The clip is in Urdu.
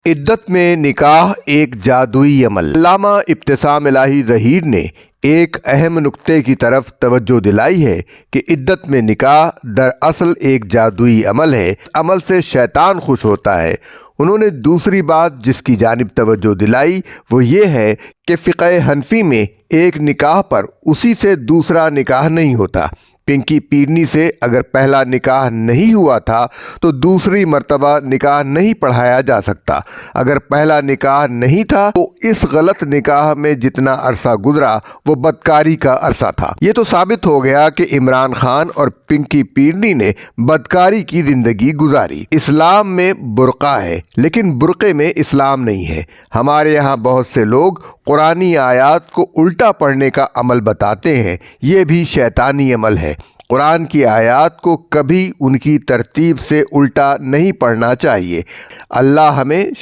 عدت میں نکاح ایک جادوئی عمل۔ علامہ ابتسام الہی ظہیر نے ایک اہم نقطے کی طرف توجہ دلائی ہے کہ عدت میں نکاح دراصل ایک جادوئی عمل ہے۔ اس عمل سے شیطان خوش ہوتا ہے۔ انہوں نے دوسری بات جس کی جانب توجہ دلائی وہ یہ ہے کہ فقہ حنفی میں ایک نکاح پر اسی سے دوسرا نکاح نہیں ہوتا۔ پنکی پیرنی سے اگر پہلا نکاح نہیں ہوا تھا تو دوسری مرتبہ نکاح نہیں پڑھایا جا سکتا۔ اگر پہلا نکاح نہیں تھا تو اس غلط نکاح میں جتنا عرصہ گزرا وہ بدکاری کا عرصہ تھا۔ یہ تو ثابت ہو گیا کہ عمران خان اور پنکی پیرنی نے بدکاری کی زندگی گزاری۔ اسلام میں برقع ہے لیکن برقعے میں اسلام نہیں ہے۔ ہمارے یہاں بہت سے لوگ قرآنی آیات کو الٹا پڑھنے کا عمل بتاتے ہیں۔ یہ بھی شیطانی عمل ہے۔ قرآن کی آیات کو کبھی ان کی ترتیب سے الٹا نہیں پڑھنا چاہیے۔ اللہ ہمیں